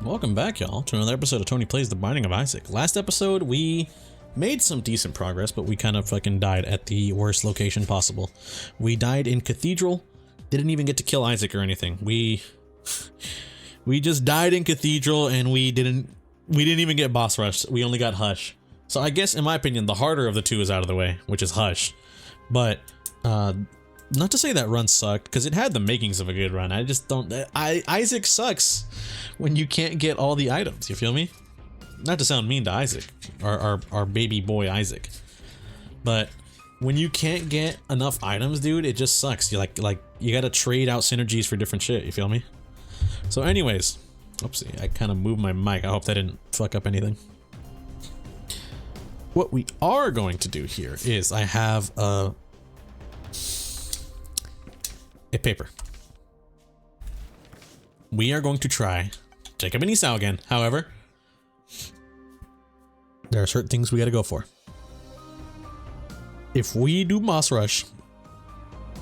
Welcome back, y'all, to another episode of Tony Plays The Binding of Isaac. Last episode, we made some decent progress, but we kind of fucking died at the worst location possible. We died in Cathedral, didn't even get to kill Isaac or anything. We just died in Cathedral, and we didn't even get boss rush. We only got Hush. So I guess, in my opinion, the harder of the two is out of the way, which is Hush. But, not to say that run sucked, because it had the makings of a good run. I just don't... Isaac sucks when you can't get all the items, you feel me? Not to sound mean to Isaac, our baby boy Isaac. But when you can't get enough items, dude, it just sucks. You like you gotta trade out synergies for different shit, you feel me? So anyways, oopsie, I kind of moved my mic. I hope that didn't fuck up anything. What we are going to do here is I have a paper. We are going to try Jacob and Esau again. However, there are certain things we got to go for. If we do Boss Rush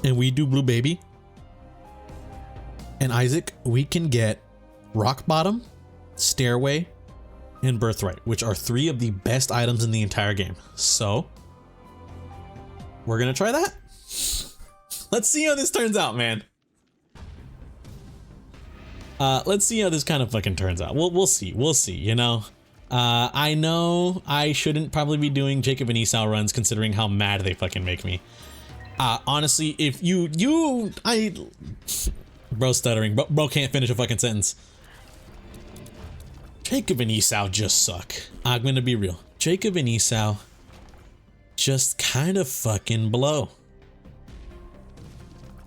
and we do Blue Baby and Isaac, we can get Rock Bottom, Stairway, and Birthright, which are three of the best items in the entire game. So we're gonna try that. Let's see how this turns out, man. Let's see how this kind of fucking turns out. We'll see, you know? I know I shouldn't probably be doing Jacob and Esau runs considering how mad they fucking make me. Honestly, if bro stuttering, bro can't finish a fucking sentence. Jacob and Esau just suck. I'm gonna be real. Jacob and Esau just kind of fucking blow.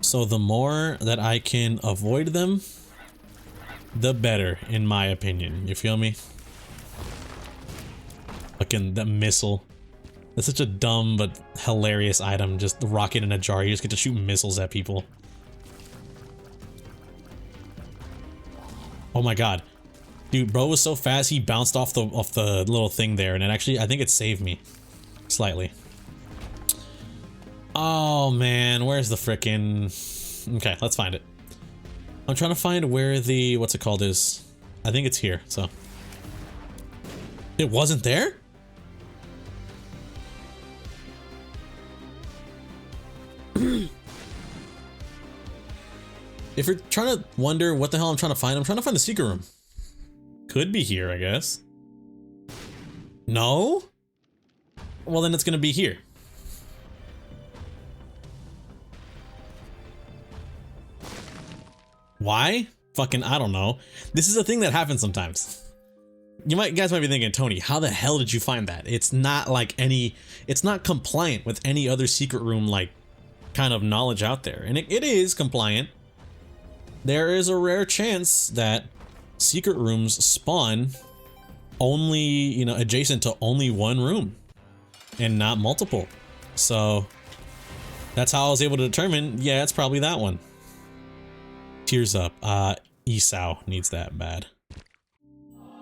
So the more that I can avoid them, the better, in my opinion. You feel me? Fucking the missile. That's such a dumb but hilarious item. Just the rocket in a jar. You just get to shoot missiles at people. Oh my god. Dude, bro was so fast he bounced off the little thing there, and it actually, I think it saved me. Slightly. Oh man, where's the frickin'... Okay, let's find it. I'm trying to find where the, what's it called is. I think it's here, so. It wasn't there? If you're trying to wonder what the hell I'm trying to find the secret room. Could be here, I guess. No? Well, then it's gonna be here. Why? Fucking, I don't know. This is a thing that happens sometimes. You guys might be thinking, Tony, how the hell did you find that? It's not like it's not compliant with any other secret room, like, kind of knowledge out there. And it is compliant. There is a rare chance that secret rooms spawn only, you know, adjacent to only one room and not multiple. So that's how I was able to determine, yeah, it's probably that one. Tears up. Esau needs that bad.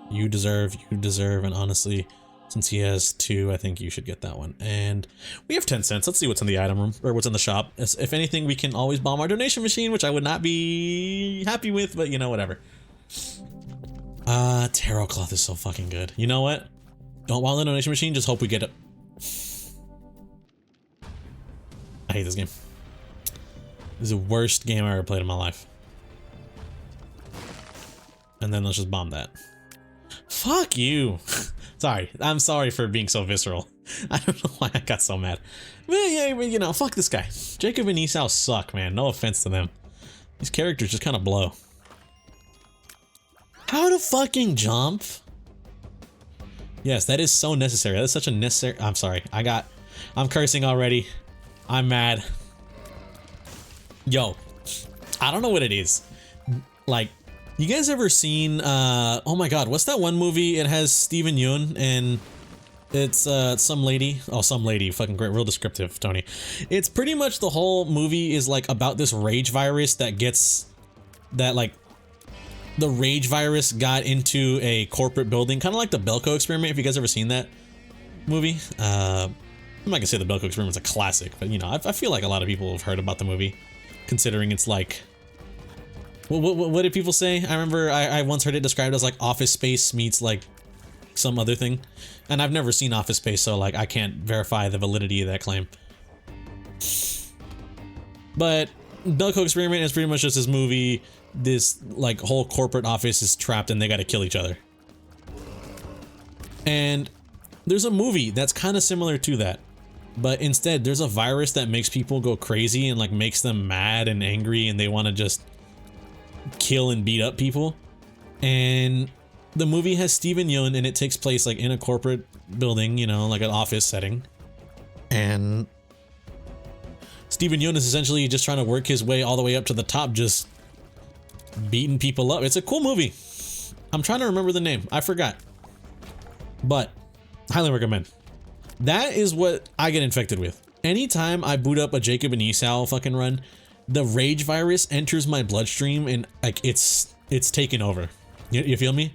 You deserve, and honestly, since he has two, I think you should get that one. And we have 10 cents. Let's see what's in the item room, or what's in the shop. If anything, we can always bomb our donation machine, which I would not be happy with, but you know, whatever. Tarot cloth is so fucking good. You know what? Don't bomb the donation machine, just hope we get it. I hate this game. This is the worst game I ever played in my life. And then let's just bomb that. Fuck you. Sorry. I'm sorry for being so visceral. I don't know why I got so mad. But yeah, you know, fuck this guy. Jacob and Esau suck, man. No offense to them. These characters just kind of blow. How to fucking jump? Yes, that is so necessary. That is such a necessary... I'm sorry. I'm cursing already. I'm mad. Yo. I don't know what it is. Like... You guys ever seen, oh my god, what's that one movie? It has Steven Yeun and it's, some lady. Oh, some lady, fucking great, real descriptive, Tony. It's pretty much the whole movie is like about this rage virus that like, the rage virus got into a corporate building, kind of like the Belko experiment, if you guys ever seen that movie. I'm not gonna say the Belko experiment is a classic, but you know, I feel like a lot of people have heard about the movie, considering it's like, What did people say? I remember I once heard it described as like Office Space meets like some other thing. And I've never seen Office Space, so like I can't verify the validity of that claim. But Belko Experiment is pretty much just this movie. This like whole corporate office is trapped and they gotta kill each other. And there's a movie that's kind of similar to that. But instead there's a virus that makes people go crazy and like makes them mad and angry and they want to just kill and beat up people. And the movie has Steven Yeun and it takes place like in a corporate building, you know, like an office setting. And Steven Yeun is essentially just trying to work his way all the way up to the top, just beating people up. It's a cool movie. I'm trying to remember the name. I forgot. But highly recommend. That is what I get infected with. Anytime I boot up a Jacob and Esau fucking run, the rage virus enters my bloodstream and like it's taken over. You feel me?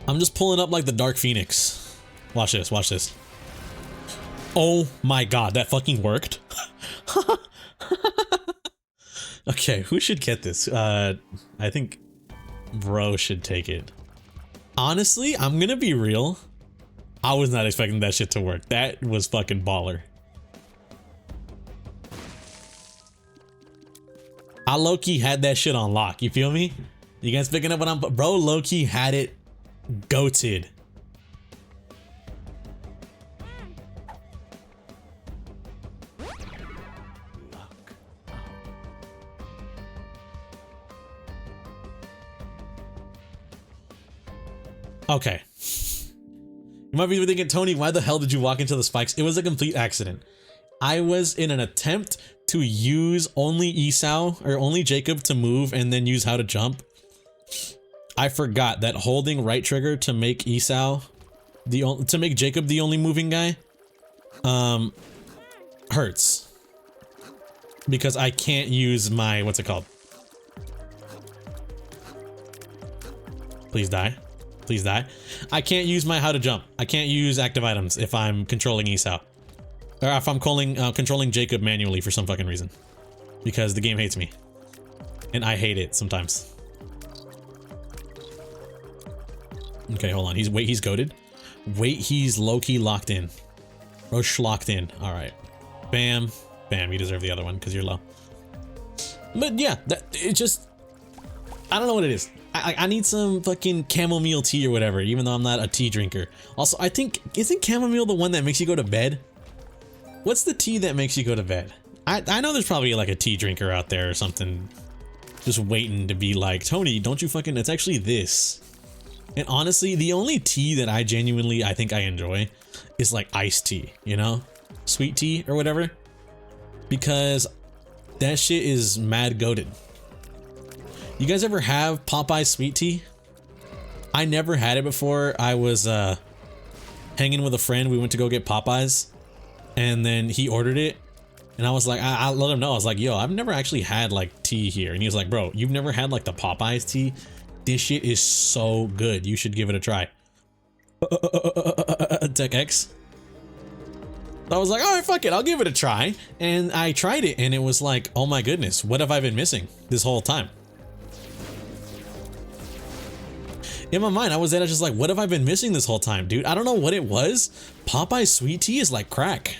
I'm just pulling up like the Dark Phoenix. Watch this, watch this. Oh my god, that fucking worked. Okay, who should get this? I think bro should take it. Honestly, I'm gonna be real. I was not expecting that shit to work. That was fucking baller. I low-key had that shit on lock, you feel me? You guys picking up what I'm... Bro low-key had it goated. Okay. You might be thinking, Tony, why the hell did you walk into the spikes? It was a complete accident. I was in an attempt to use only Esau or only Jacob to move and then use how to jump. I forgot that holding right trigger to make Esau to make Jacob the only moving guy hurts because I can't use my what's it called? Please die. Please die. I can't use my how to jump. I can't use active items if I'm controlling Esau. Or if I'm controlling Jacob manually for some fucking reason. Because the game hates me. And I hate it sometimes. Okay, hold on. He's goated. Wait, he's low-key locked in. Roche locked in. Alright. Bam. Bam. You deserve the other one because you're low. But yeah, it just... I don't know what it is. I need some fucking chamomile tea or whatever, even though I'm not a tea drinker. Also, I think... Isn't chamomile the one that makes you go to bed? What's the tea that makes you go to bed? I know there's probably like a tea drinker out there or something just waiting to be like, Tony, don't you fucking... It's actually this. And honestly, the only tea that I think I enjoy is like iced tea, you know? Sweet tea or whatever. Because that shit is mad goated. You guys ever have Popeye sweet tea? I never had it before. I was hanging with a friend. We went to go get Popeyes. And then he ordered it. And I was like, I let him know. I was like, yo, I've never actually had like tea here. And he was like, bro, you've never had like the Popeyes tea? This shit is so good. You should give it a try. Tech X. I was like, all right, fuck it. I'll give it a try. And I tried it and it was like, oh my goodness, what have I been missing this whole time? In my mind, I was just like, what have I been missing this whole time, dude? I don't know what it was. Popeye sweet tea is like crack.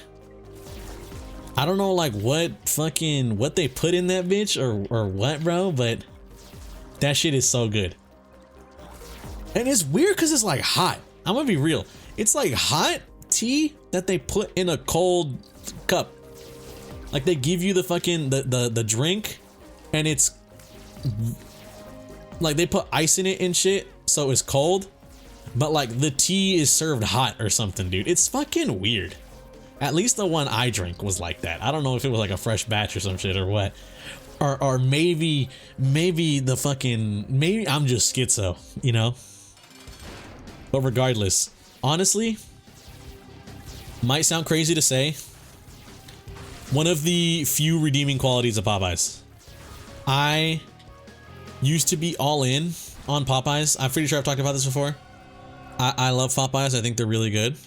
I don't know like what they put in that bitch or what, bro, but that shit is so good. And it's weird because it's like hot. I'm gonna be real. It's like hot tea that they put in a cold cup. Like they give you the fucking the drink and it's like they put ice in it and shit. So it's cold, but like the tea is served hot or something, dude. It's fucking weird. At least the one I drank was like that. I don't know if it was like a fresh batch or some shit or what. Or maybe the fucking, maybe I'm just schizo, you know? But regardless, honestly, might sound crazy to say, one of the few redeeming qualities of Popeyes. I used to be all in on Popeyes. I'm pretty sure I've talked about this before. I love Popeyes. I think they're really good.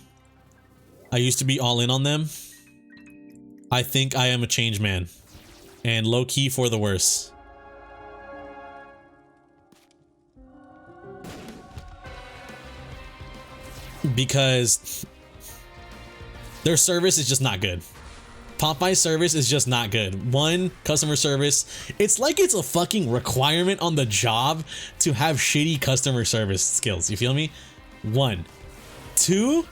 I used to be all in on them. I think I am a changed man. And low-key for the worse. because their service is just not good. Popeye's service is just not good. One, customer service, it's like it's a fucking requirement on the job to have shitty customer service skills. You feel me? One. Two,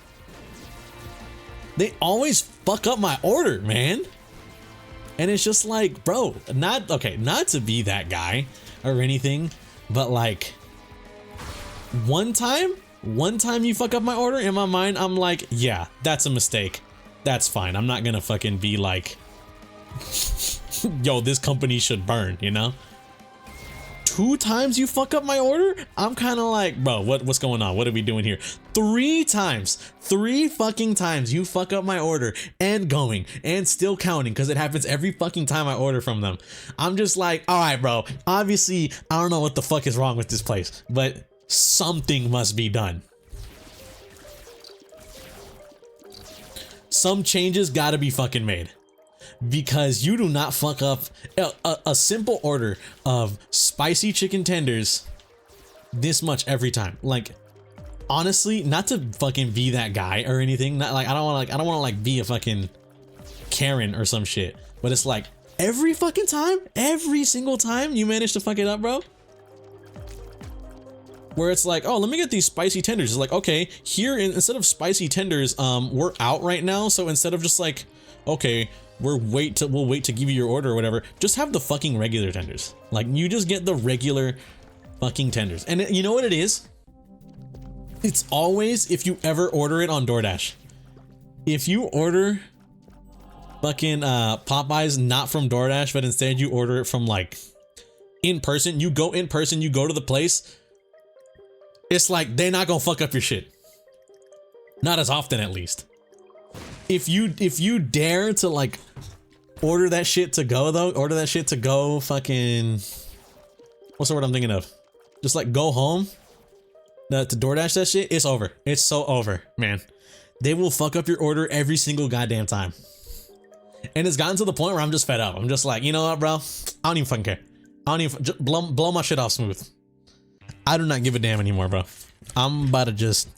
they always fuck up my order, man. And it's just like, bro, not to be that guy or anything, but like one time you fuck up my order, in my mind, I'm like, yeah, that's a mistake. That's fine. I'm not gonna fucking be like, yo, this company should burn, you know? 2 times you fuck up my order? I'm kind of like, bro, what's going on? What are we doing here? 3 times, 3 fucking times you fuck up my order and going and still counting, because it happens every fucking time I order from them. I'm just like, all right, bro, obviously I don't know what the fuck is wrong with this place, but something must be done. Some changes gotta be fucking made, because you do not fuck up a simple order of spicy chicken tenders this much every time. Like, honestly, not to fucking be that guy or anything, not like I don't want to like be a fucking Karen or some shit, but it's like every fucking time, every single time you manage to fuck it up, bro. Where it's like, oh, let me get these spicy tenders. It's like, okay, here instead of spicy tenders, we're out right now. So instead of just like, okay, we'll wait to give you your order or whatever, just have the fucking regular tenders. Like, you just get the regular fucking tenders. And you know what it is? It's always, if you ever order it on DoorDash, if you order fucking Popeyes not from DoorDash, but instead you order it from like in person, you go in person, you go to the place, it's like they're not gonna fuck up your shit. Not as often, at least. If you dare to like order that shit to go though, order that shit to go fucking, what's the word I'm thinking of? Just like go home to DoorDash that shit, it's over. It's so over, man. They will fuck up your order every single goddamn time. And it's gotten to the point where I'm just fed up. I'm just like, you know what, bro? I don't even fucking care. I don't even, just blow my shit off smooth. I do not give a damn anymore, bro. I'm about to just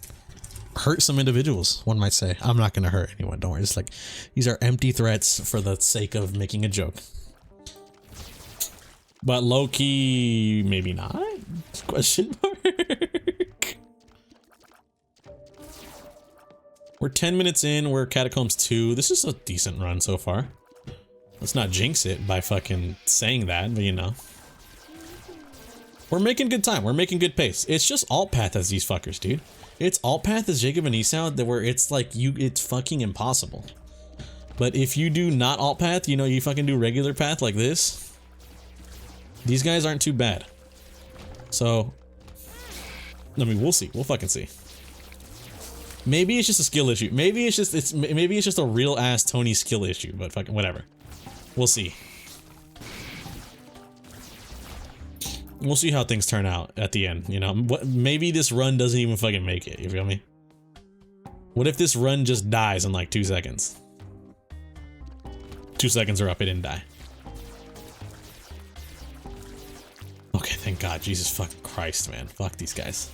hurt some individuals, one might say. I'm not gonna hurt anyone, don't worry. It's like, these are empty threats for the sake of making a joke. But low-key, maybe not? Question mark. We're 10 minutes in, we're Catacombs 2. This is a decent run so far. Let's not jinx it by fucking saying that, but you know. We're making good time. We're making good pace. It's just alt path as these fuckers, dude. It's alt path as Jacob and Esau, that where it's like it's fucking impossible. But if you do not alt path, you know, you fucking do regular path like this, these guys aren't too bad. So, I mean, we'll see. We'll fucking see. Maybe it's just a skill issue. Maybe it's just a real ass Tony skill issue. But fucking whatever. We'll see. We'll see how things turn out at the end, you know? Maybe this run doesn't even fucking make it, you feel me? What if this run just dies in like 2 seconds? 2 seconds are up, it didn't die. Okay, thank God. Jesus fucking Christ, man. Fuck these guys.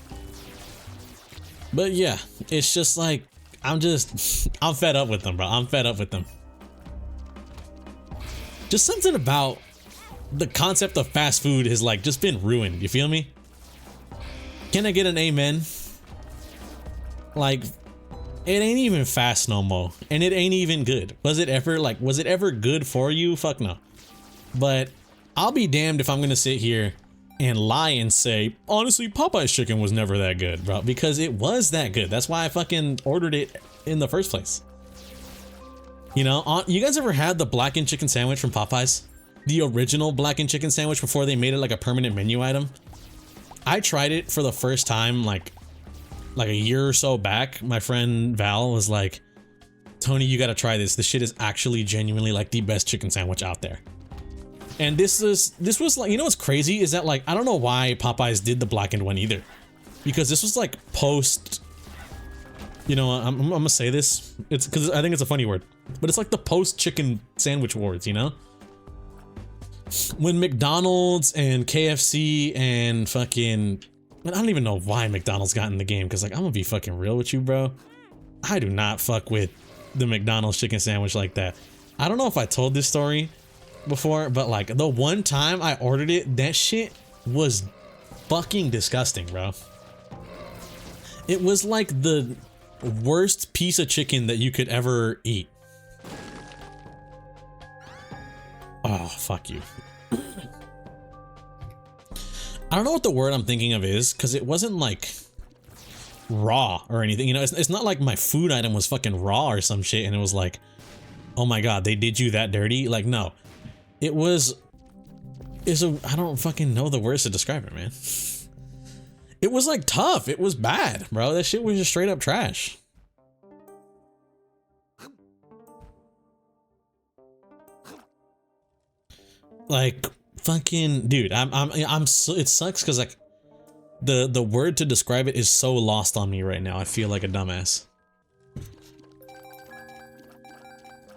But yeah, it's just like, I'm fed up with them, bro. I'm fed up with them. Just something about the concept of fast food has like just been ruined, you feel me? Can I get an amen? Like, it ain't even fast no more, and it ain't even good. Was it ever good for you? Fuck no. But I'll be damned if I'm gonna sit here and lie and say, honestly, Popeye's chicken was never that good, bro, because it was that good. That's why I fucking ordered it in the first place. You know, you guys ever had the blackened chicken sandwich from Popeyes? The original blackened chicken sandwich before they made it like a permanent menu item? I tried it for the first time like a year or so back. My friend Val was like, Tony, you gotta try this. This shit is actually genuinely like the best chicken sandwich out there. And this was like, you know what's crazy is that like, I don't know why Popeyes did the blackened one either. Because this was like post, you know, I'm gonna say this. It's because I think it's a funny word, but it's like the post chicken sandwich wars, you know? When McDonald's and KFC and fucking And I don't even know why McDonald's got in the game, because like, I'm gonna be fucking real with you, bro. I do not fuck with the McDonald's chicken sandwich like that. I don't know if I told this story before, but like the one time I ordered it, that shit was fucking disgusting, bro. It was like the worst piece of chicken that you could ever eat. Oh, fuck you. I don't know what the word I'm thinking of is, because it wasn't like raw or anything. You know, it's not like my food item was fucking raw or some shit and it was like, oh my god, they did you that dirty? Like, no. It was... I don't fucking know the words to describe it, man. It was like tough. It was bad, bro. That shit was just straight up trash. Like, fucking, dude, I'm so, it sucks because like the word to describe it is so lost on me right now. I feel like a dumbass.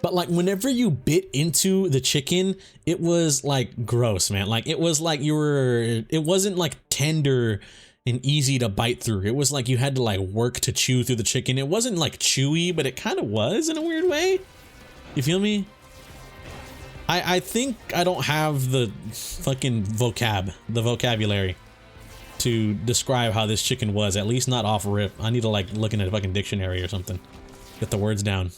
But like whenever you bit into the chicken, it was like gross, man. Like it was like it wasn't like tender and easy to bite through. It was like you had to like work to chew through the chicken. It wasn't like chewy, but it kind of was in a weird way. You feel me? I think I don't have the fucking vocabulary to describe how this chicken was, at least not off rip. I need to like look in a fucking dictionary or something. Get the words down.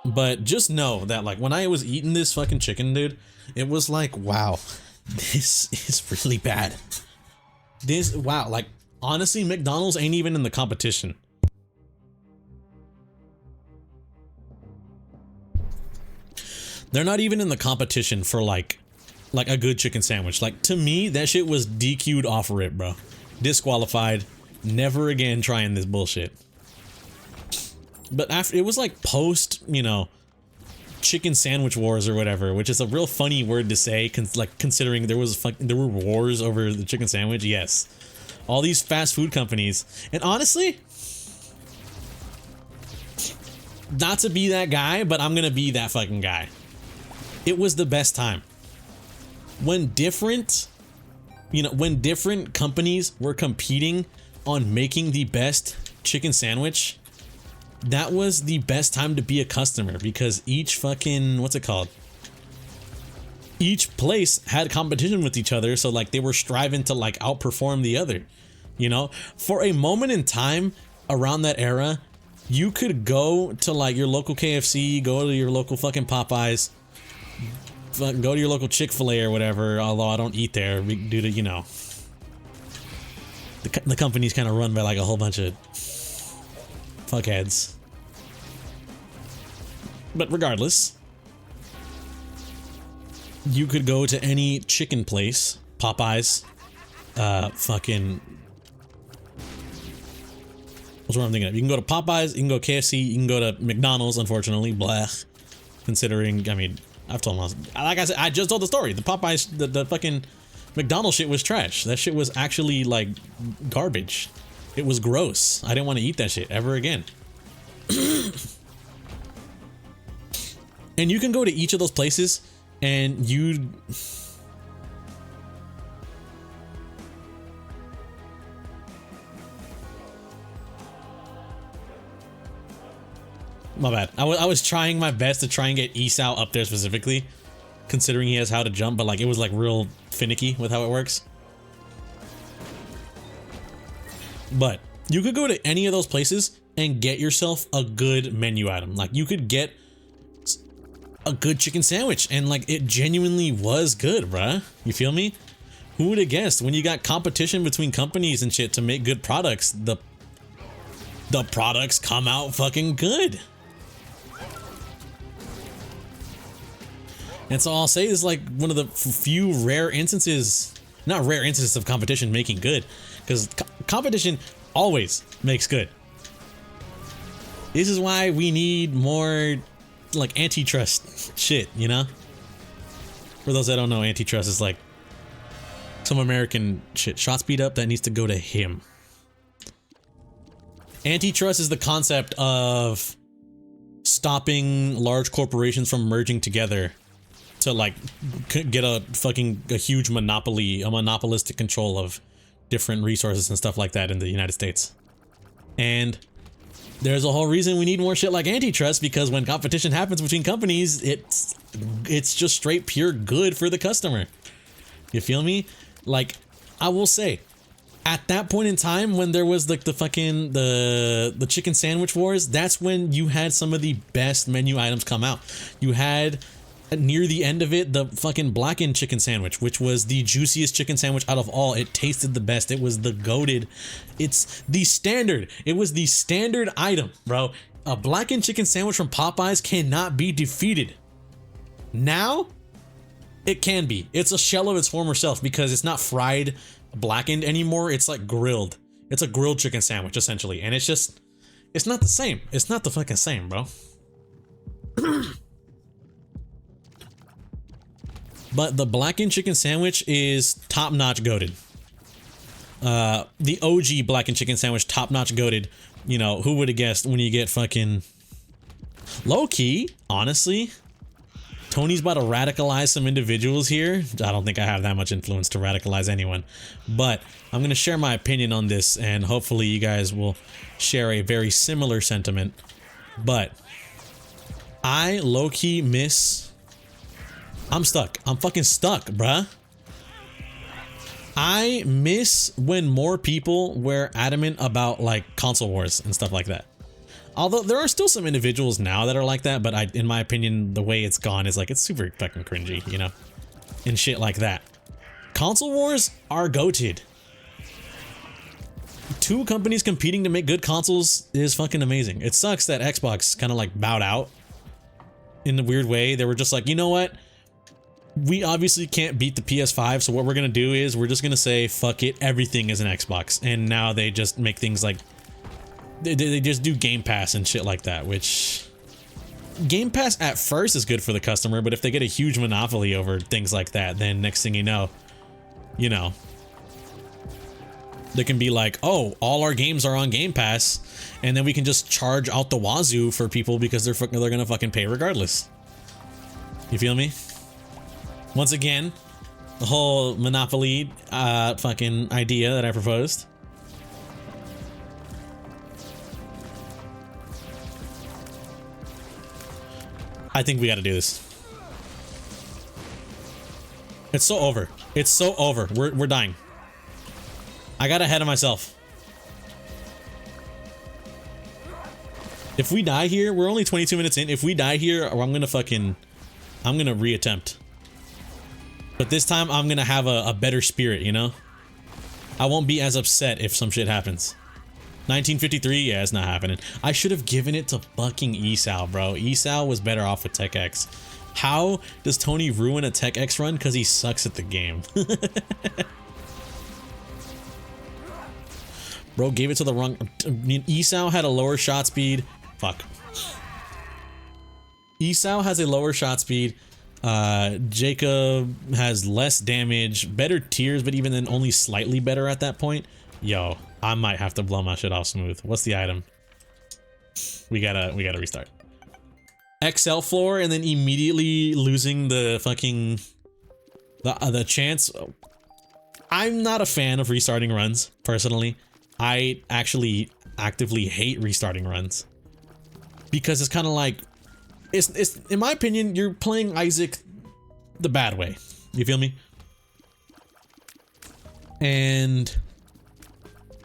But just know that like when I was eating this fucking chicken, dude, it was like, wow, this is really bad. Wow, like honestly, McDonald's ain't even in the competition. They're not even in the competition for like a good chicken sandwich. Like to me, that shit was DQ'd off rip, bro. Disqualified. Never again trying this bullshit. But after it was like post, you know, chicken sandwich wars or whatever, which is a real funny word to say, considering there were wars over the chicken sandwich. Yes, all these fast food companies, and honestly, not to be that guy, but I'm gonna be that fucking guy. It was the best time when different companies were competing on making the best chicken sandwich. That was the best time to be a customer, because each fucking, what's it called? Each place had competition with each other, so like they were striving to like outperform the other, you know? For a moment in time around that era, you could go to like your local KFC, go to your local fucking Popeyes, go to your local Chick-fil-A or whatever, although I don't eat there due to, you know, the company's kind of run by like a whole bunch of fuckheads. But regardless, you could go to any chicken place, Popeyes, fucking, what's what I'm thinking of? You can go to Popeyes, you can go KFC, you can go to McDonald's, unfortunately, blech. Considering, I mean, I've told them, like I said, I just told the story. The Popeyes, the fucking McDonald's shit was trash. That shit was actually like garbage. It was gross. I didn't want to eat that shit ever again. And you can go to each of those places and you... My bad. I was trying my best to try and get Esau up there specifically, considering he has how to jump, but like it was like real finicky with how it works. But you could go to any of those places and get yourself a good menu item. Like you could get a good chicken sandwich and like it genuinely was good, bruh. You feel me? Who would have guessed when you got competition between companies and shit to make good products, the products come out fucking good. And so I'll say is like one of the few rare instances, not rare instances of competition making good, because competition always makes good. This is why we need more like antitrust shit, you know? For those that don't know, antitrust is like some American shit. Shot speed up, that needs to go to him. Antitrust is the concept of stopping large corporations from merging together to like get a huge monopoly, a monopolistic control of different resources and stuff like that in the United States. And there's a whole reason we need more shit like antitrust, because when competition happens between companies, it's just straight pure good for the customer. You feel me? Like, I will say, at that point in time when there was like the fucking the chicken sandwich wars, that's when you had some of the best menu items come out. You had near the end of it the fucking blackened chicken sandwich, which was the juiciest chicken sandwich out of all. It tasted the best. It was the goated. It's the standard. It was the standard item, bro. A blackened chicken sandwich from Popeyes cannot be defeated. Now it can be. It's a shell of its former self because it's not fried blackened anymore. It's like grilled. It's a grilled chicken sandwich essentially, and it's not the same. It's not the fucking same, bro. But the blackened chicken sandwich is top-notch goated. The OG blackened chicken sandwich, top-notch goated. You know, who would have guessed when you get fucking low-key, honestly, Tony's about to radicalize some individuals here. I don't think I have that much influence to radicalize anyone, but I'm going to share my opinion on this, and hopefully you guys will share a very similar sentiment. But I low-key miss... I'm stuck. I'm fucking stuck, bruh. I miss when more people were adamant about like console wars and stuff like that. Although there are still some individuals now that are like that, but in my opinion, the way it's gone is like, it's super fucking cringy, you know, and shit like that. Console wars are goated. Two companies competing to make good consoles is fucking amazing. It sucks that Xbox kind of like bowed out in a weird way. They were just like, you know what? We obviously can't beat the PS5, so what we're gonna do is we're just gonna say, fuck it, everything is an Xbox. And now they just make things like, they just do Game Pass and shit like that, which... Game Pass at first is good for the customer, but if they get a huge monopoly over things like that, then next thing you know, they can be like, oh, all our games are on Game Pass, and then we can just charge out the wazoo for people because they're gonna fucking pay regardless. You feel me? Once again, the whole monopoly fucking idea that I proposed. I think we gotta do this. It's so over. It's so over. We're dying. I got ahead of myself. If we die here, we're only 22 minutes in. If we die here, I'm gonna reattempt. But this time I'm gonna have a better spirit, you know? I won't be as upset if some shit happens. 1953, yeah, it's not happening. I should have given it to fucking Esau, bro. Esau was better off with Tech X. How does Tony ruin a Tech X run? Because he sucks at the game. Bro gave it to the wrong... Esau had a lower shot speed. Fuck. Esau has a lower shot speed. Jacob has less damage, better tiers, but even then only slightly better at that point. Yo, I might have to blow my shit off smooth. What's the item? We gotta restart. XL floor and then immediately losing the fucking the chance. I'm not a fan of restarting runs personally. I actually actively hate restarting runs because it's kind of like it's in my opinion, you're playing Isaac the bad way. You feel me? And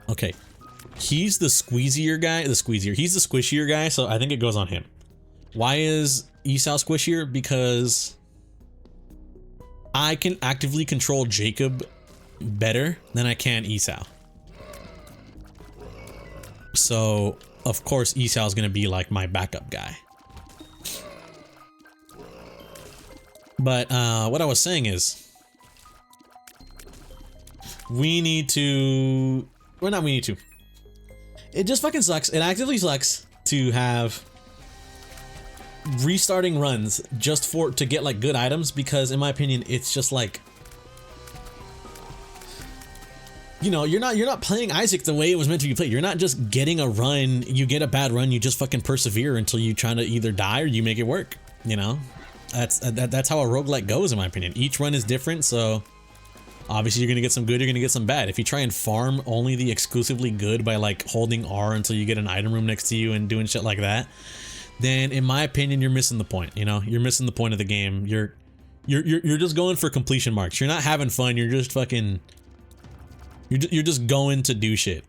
okay, he's the squeezier guy. He's the squishier guy, so I think it goes on him. Why is Esau squishier? Because I can actively control Jacob better than I can Esau. So of course Esau is gonna be like my backup guy. But what I was saying is, we need to... Well, not we need to. It just fucking sucks. It actively sucks to have restarting runs just to get like good items, because in my opinion, it's just like, you know, you're not playing Isaac the way it was meant to be played. You're not just getting a run, you get a bad run, you just fucking persevere until you try to either die or you make it work, you know? That's how a roguelike goes, in my opinion. Each run is different, so Obviously, you're gonna get some good, you're gonna get some bad. If you try and farm only the exclusively good by like holding R until you get an item room next to you and doing shit like that, then in my opinion, you're missing the point. You know, you're missing the point of the game. You're just going for completion marks. You're not having fun. You're just fucking. You're just going to do shit.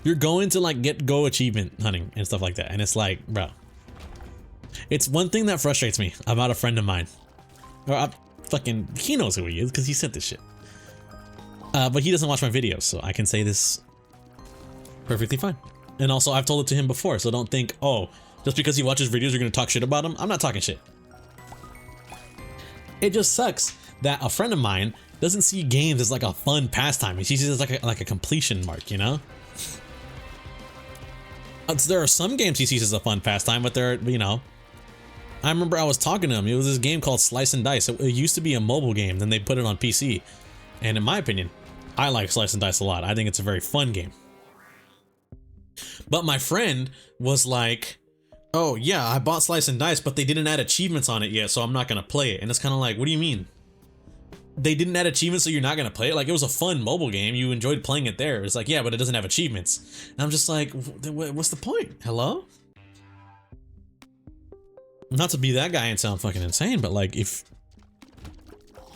You're going to like go achievement hunting and stuff like that, and it's like, bro. It's one thing that frustrates me about a friend of mine. Or fucking, he knows who he is because he said this shit. But he doesn't watch my videos, so I can say this perfectly fine. And also, I've told it to him before, so don't think, oh, just because he watches videos, you're gonna talk shit about him. I'm not talking shit. It just sucks that a friend of mine doesn't see games as like a fun pastime. He sees it as like a completion mark, you know? There are some games he sees as a fun pastime, but there are, you know, I remember I was talking to him. It was this game called Slice and Dice. It used to be a mobile game, then they put it on PC. And in my opinion, I like Slice and Dice a lot. I think it's a very fun game. But my friend was like, oh yeah, I bought Slice and Dice, but they didn't add achievements on it yet, so I'm not gonna play it. And it's kind of like, what do you mean? They didn't add achievements, so you're not gonna play it? Like, it was a fun mobile game. You enjoyed playing it there. It's like, yeah, but it doesn't have achievements. And I'm just like, what's the point? Hello? Not to be that guy and sound fucking insane, but like,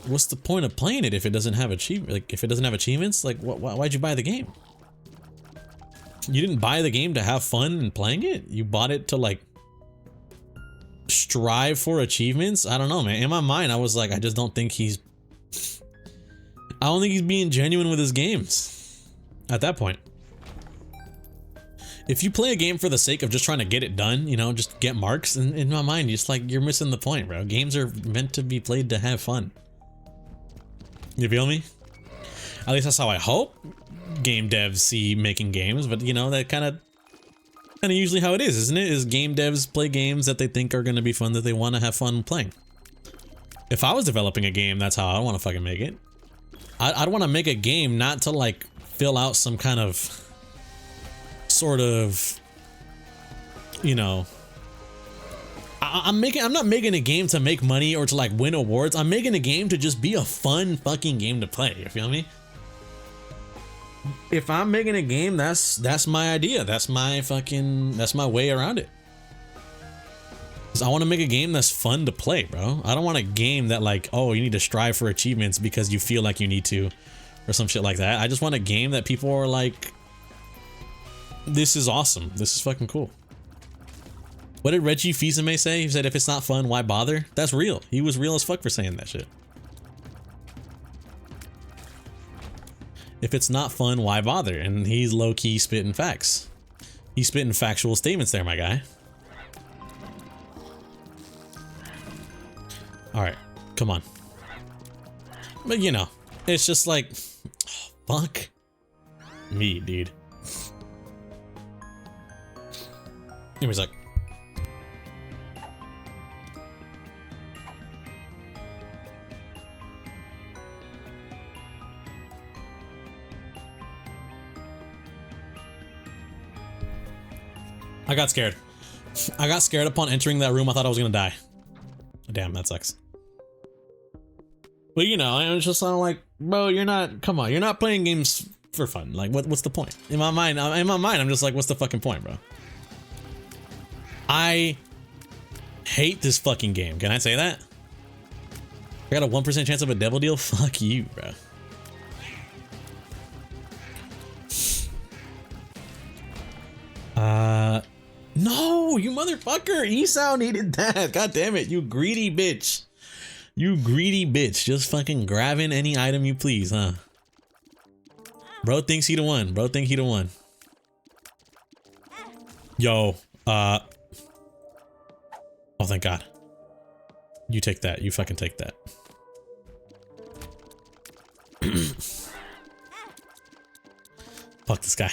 what's the point of playing it if it doesn't have achievements? Like, why'd you buy the game? You didn't buy the game to have fun and playing it? You bought it to like strive for achievements? I don't know, man. In my mind, I was like, I don't think he's being genuine with his games at that point. If you play a game for the sake of just trying to get it done, you know, just get marks, in my mind, just like, you're missing the point, bro. Games are meant to be played to have fun. You feel me? At least that's how I hope game devs see making games, but you know, that kind of usually how it is, isn't it? Is game devs play games that they think are going to be fun, that they want to have fun playing. If I was developing a game, that's how I want to fucking make it. I'd want to make a game not to like fill out some kind of sort of, you know, I'm not making a game to make money or to like win awards. I'm making a game to just be a fun fucking game to play. You feel me? If I'm making a game, that's my idea. That's my way around it. I want to make a game that's fun to play, bro. I don't want a game that like, oh, you need to strive for achievements because you feel like you need to, or some shit like that. I just want a game that people are like, this is awesome. This is fucking cool. What did Reggie Fils-Aimé say? He said, if it's not fun, why bother? That's real. He was real as fuck for saying that shit. If it's not fun, why bother? And he's low-key spitting facts. He's spitting factual statements there, my guy. Alright, come on. But you know, it's just like, oh, fuck me, dude. He was like, I got scared. I got scared upon entering that room. I thought I was gonna die. Damn, that sucks. But you know, I was just like, bro, come on, you're not playing games for fun. Like, what's the point? In my mind, I'm just like, what's the fucking point, bro? I hate this fucking game. Can I say that? I got a 1% chance of a devil deal? Fuck you, bro. No, you motherfucker. Esau needed that. God damn it, you greedy bitch. You greedy bitch. Just fucking grabbing any item you please, huh? Bro thinks he the one. Bro think he the one. Yo, oh, thank God. You take that. You fucking take that. Fuck this guy.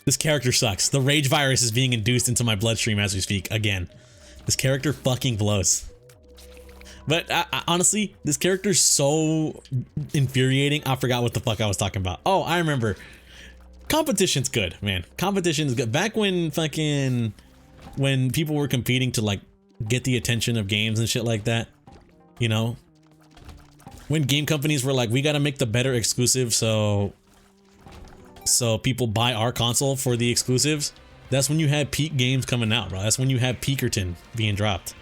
This character sucks. The rage virus is being induced into my bloodstream as we speak. Again. This character fucking blows. But honestly, this character's so infuriating. I forgot what the fuck I was talking about. Oh, I remember. Competition's good, man. Competition's good. Back when people were competing to like get the attention of games and shit like that, you know, When game companies were like, we gotta make the better exclusive so people buy our console for the exclusives, that's when you had peak games coming out, bro. That's when you had Peakerton being dropped.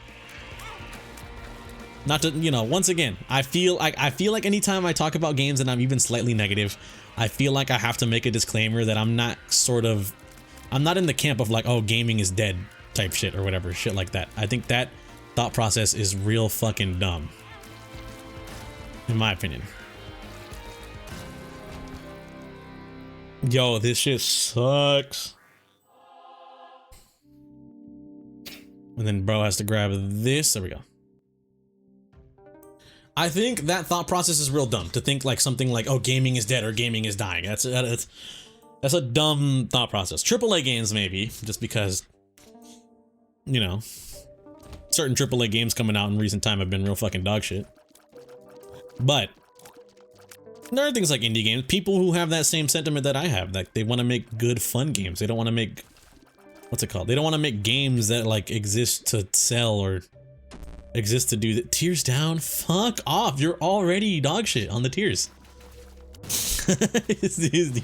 Not to, you know, once again, I feel like anytime I talk about games and I'm even slightly negative, I feel like I have to make a disclaimer that I'm not in the camp of like, oh, gaming is dead type shit or whatever, shit like that. I think that thought process is real fucking dumb, in my opinion. Yo, this shit sucks. And then bro has to grab this. There we go. I think that thought process is real dumb, to think like something like, oh, gaming is dead or gaming is dying. That's a dumb thought process. AAA games maybe, just because, you know, certain AAA games coming out in recent time have been real fucking dog shit. But there are things like indie games, people who have that same sentiment that I have, that they want to make good fun games. They don't want to make, what's it called? They don't want to make games that like exist to sell or exist to do that. Tears down? Fuck off. You're already dog shit on the tiers.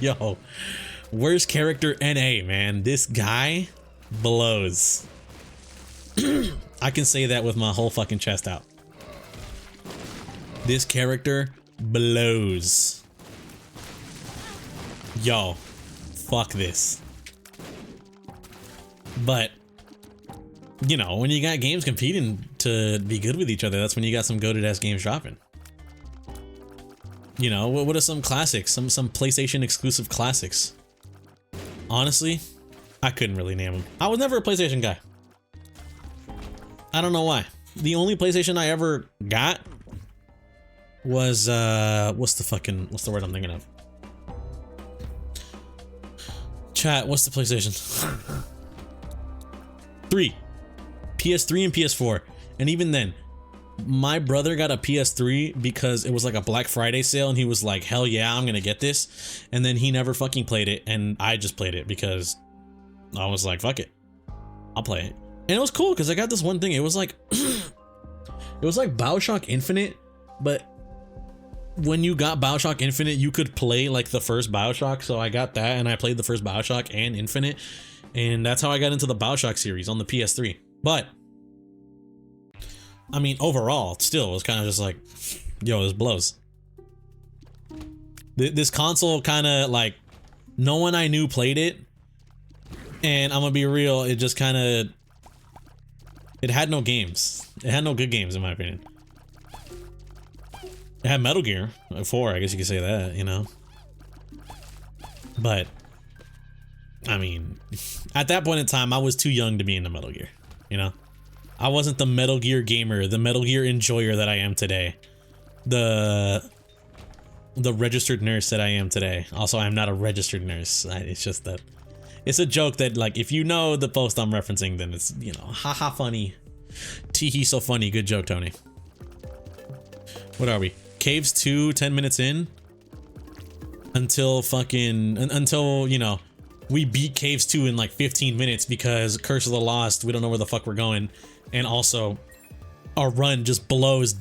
Yo, worst character NA, man. This guy blows. I can say that with my whole fucking chest out. This character blows. Yo, fuck this. But, you know, when you got games competing to be good with each other, that's when you got some goated ass games dropping. You know, what are some classics? Some PlayStation exclusive classics. Honestly, I couldn't really name them. I was never a PlayStation guy. I don't know why. The only PlayStation I ever got was what's the word I'm thinking of? Chat, what's the PlayStation? 3. PS3 and PS4. And even then, my brother got a PS3 because it was like a Black Friday sale and he was like, hell yeah, I'm gonna get this. And then he never fucking played it, and I just played it because I was like, fuck it, I'll play it. And it was cool because I got this one thing. It was like it was like BioShock Infinite, but when you got BioShock Infinite, you could play like the first BioShock. So I got that and I played the first BioShock and Infinite, and that's how I got into the BioShock series on the PS3. But I mean, overall, still, it was kind of just like, yo, this blows. This console kind of like, no one I knew played it, and I'm gonna be real, it just kind of, it had no games. It had no good games, in my opinion. It had Metal Gear 4, I guess you could say that, you know. But, I mean, at that point in time, I was too young to be into Metal Gear, you know. I wasn't the Metal Gear gamer, the Metal Gear enjoyer that I am today. The registered nurse that I am today. Also, I'm not a registered nurse. It's just that it's a joke that, like, if you know the post I'm referencing, then it's, you know, haha funny. Teehee so funny. Good joke, Tony. What are we? Caves 2, 10 minutes in? Until fucking, until, you know, we beat Caves 2 in like 15 minutes because Curse of the Lost, we don't know where the fuck we're going. And also, our run just blows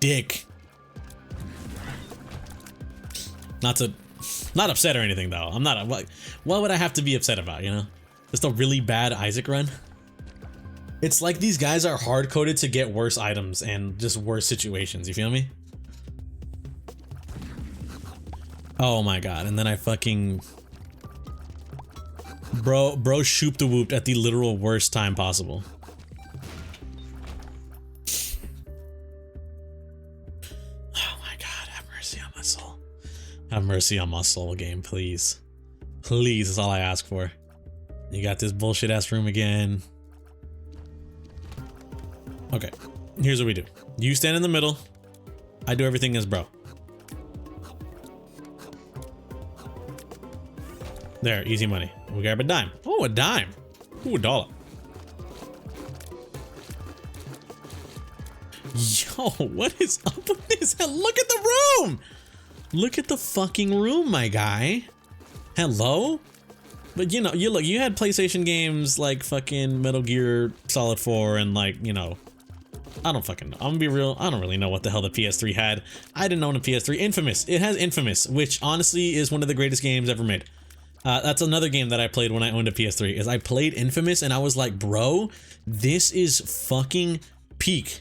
dick. Not upset or anything though. I'm not, what would I have to be upset about, you know? Just a really bad Isaac run. It's like these guys are hard-coded to get worse items and just worse situations, you feel me? Oh my god, and then I fucking... Bro shoop the whooped at the literal worst time possible. Oh my god, have mercy on my soul. Have mercy on my soul, game, please. Please, that's all I ask for. You got this bullshit ass room again. Okay, here's what we do. You stand in the middle. I do everything as bro. There, easy money. We grab a dime. Oh, a dime. Ooh, a dollar. Yo, what is up with this? Look at the room. Look at the fucking room, my guy. Hello? But you know, you had PlayStation games like fucking Metal Gear Solid 4 and like, you know, I don't fucking know. I'm gonna be real. I don't really know what the hell the PS3 had. I didn't own a PS3. Infamous. It has Infamous, which honestly is one of the greatest games ever made. That's another game that I played when I owned a PS3. Is I played Infamous and I was like, bro, this is fucking peak.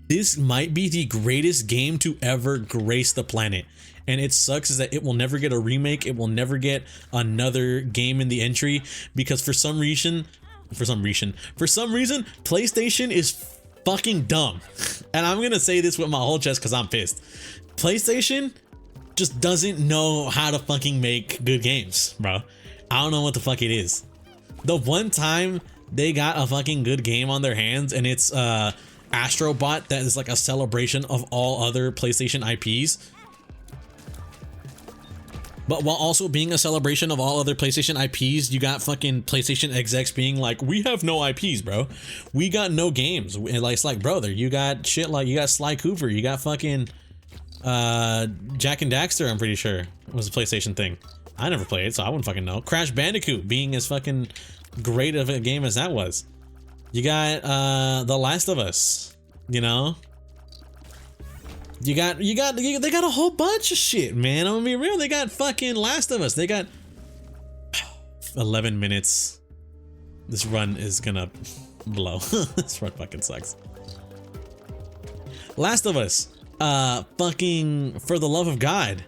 This might be the greatest game to ever grace the planet. And it sucks is that it will never get a remake. It will never get another game in the entry because for some reason, PlayStation is fucking dumb. And I'm gonna say this with my whole chest because I'm pissed. PlayStation just doesn't know how to fucking make good games, bro. I don't know what the fuck it is. The one time they got a fucking good game on their hands, and it's Astro Bot, that is like a celebration of all other PlayStation IPs. But while also being a celebration of all other PlayStation IPs, you got fucking PlayStation execs being like, we have no IPs, bro. We got no games. And like, it's like, brother, you got shit like, you got Sly Cooper, you got fucking Jak and Daxter, I'm pretty sure was a PlayStation thing. I never played it, so I wouldn't fucking know. Crash Bandicoot being as fucking great of a game as that was. You got The Last of Us, you know? They got a whole bunch of shit, man. I'm gonna be real. They got fucking Last of Us. They got 11 minutes. This run is gonna blow. This run fucking sucks. Last of Us. Fucking, for the love of God,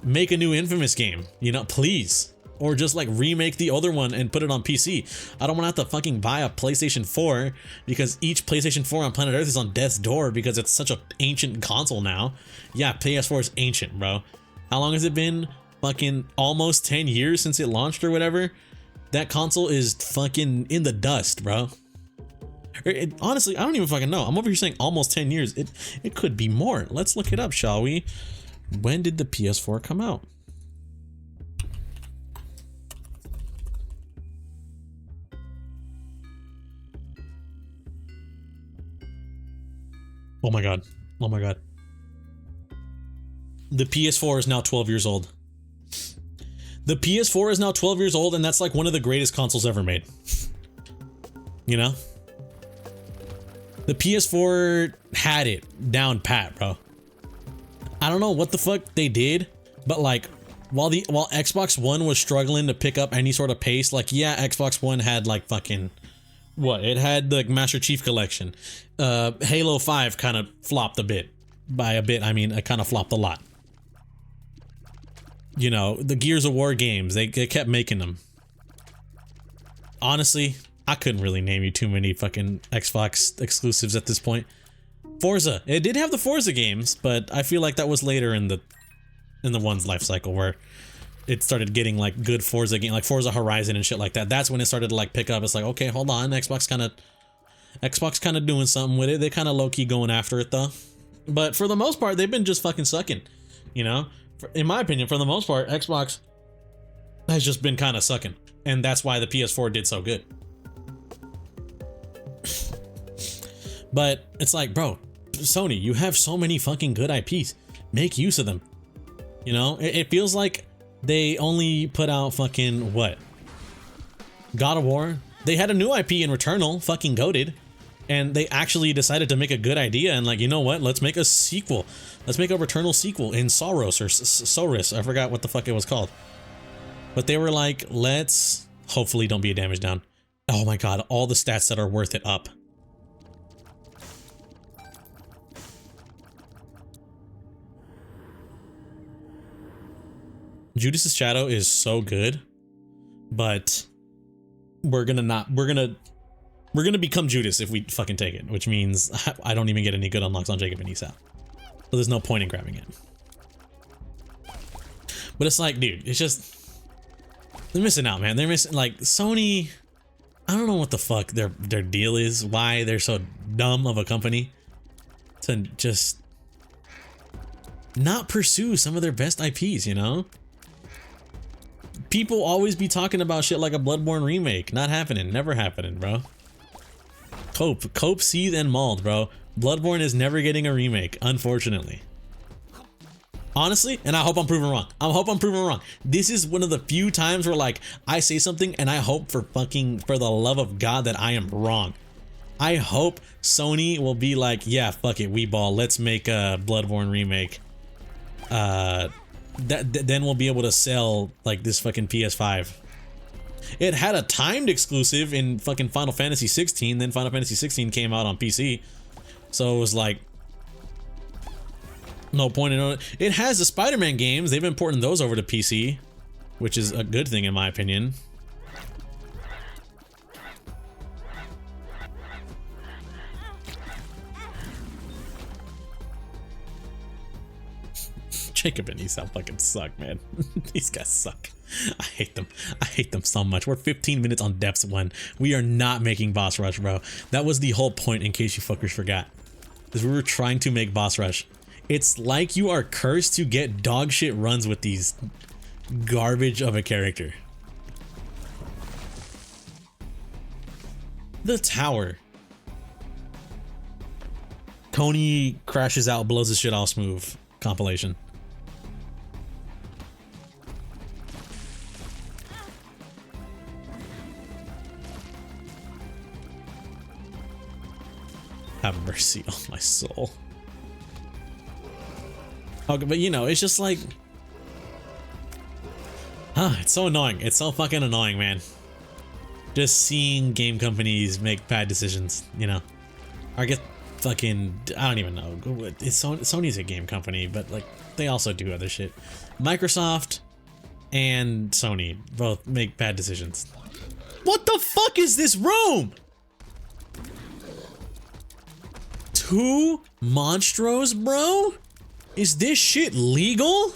make a new Infamous game, you know, please. Or just like remake the other one and put it on PC. I don't want to have to fucking buy a PlayStation 4 because each PlayStation 4 on planet Earth is on death's door because it's such an ancient console now. Yeah, PS4 is ancient, bro. How long has it been? Fucking almost 10 years since it launched or whatever. That console is fucking in the dust, bro. Honestly, I don't even fucking know. I'm over here saying almost 10 years. It could be more. Let's look it up, shall we? When did the PS4 come out? Oh my god. Oh my god. The PS4 is now 12 years old. The PS4 is now 12 years old, and that's like one of the greatest consoles ever made. You know? The PS4 had it down pat, bro. I don't know what the fuck they did, but like while Xbox One was struggling to pick up any sort of pace, like yeah, Xbox One had like fucking what? It had the Master Chief Collection. Halo 5 kind of flopped a bit. By a bit, I mean, it kind of flopped a lot. You know, the Gears of War games, they kept making them. Honestly, I couldn't really name you too many fucking Xbox exclusives at this point. Forza, it did have the Forza games, but I feel like that was later in the one's life cycle where it started getting like good Forza game, like Forza Horizon and shit like that. That's when it started to like pick up. It's like, okay, hold on, Xbox kind of doing something with it. They kind of low-key going after it though. But for the most part, they've been just fucking sucking, you know? In my opinion, for the most part, Xbox has just been kind of sucking. And that's why the PS4 did so good. But it's like, bro, Sony, you have so many fucking good IPs. Make use of them. You know, it feels like they only put out fucking what? God of War. They had a new IP in Returnal, fucking goated, and they actually decided to make a good idea and like, you know what? Let's make a sequel. Let's make a Returnal sequel in Soros or Soris. I forgot what the fuck it was called. But they were like, let's hopefully don't be a damage down. Oh my god, all the stats that are worth it up. Judas's Shadow is so good, but we're gonna become Judas if we fucking take it, which means I don't even get any good unlocks on Jacob and Esau. So there's no point in grabbing it. But it's like, dude, it's just, they're missing out, man. They're missing, like, Sony, I don't know what the fuck their deal is, why they're so dumb of a company to just not pursue some of their best IPs, you know? People always be talking about shit like a Bloodborne remake. Not happening. Never happening, bro. Cope, seethe, and mauled, bro. Bloodborne is never getting a remake, unfortunately. Honestly, and I hope I'm proven wrong. I hope I'm proven wrong. This is one of the few times where like I say something and I hope for the love of God that I am wrong. I hope Sony will be like, yeah, fuck it, we ball. Let's make a Bloodborne remake. Then we'll be able to sell like this fucking PS5. It had a timed exclusive in fucking Final Fantasy 16. Then Final Fantasy 16 came out on PC, so it was like no point in it. It has the Spider-Man games. They've been porting those over to PC, which is a good thing in my opinion. Jacob and Esau fucking suck, man. These guys suck. I hate them. I hate them so much. We're 15 minutes on Depths 1. We are not making Boss Rush, bro. That was the whole point, in case you fuckers forgot. Is we were trying to make Boss Rush. It's like you are cursed to get dog shit runs with these garbage of a character. The tower. Tony crashes out, blows his shit all smooth compilation. Have mercy on my soul. Okay, but you know, it's just like, it's so annoying. It's so fucking annoying, man. Just seeing game companies make bad decisions, you know. I guess fucking, I don't even know. Sony's a game company, but like they also do other shit. Microsoft and Sony both make bad decisions. What the fuck is this room? 2 monstros, bro? Is this shit legal?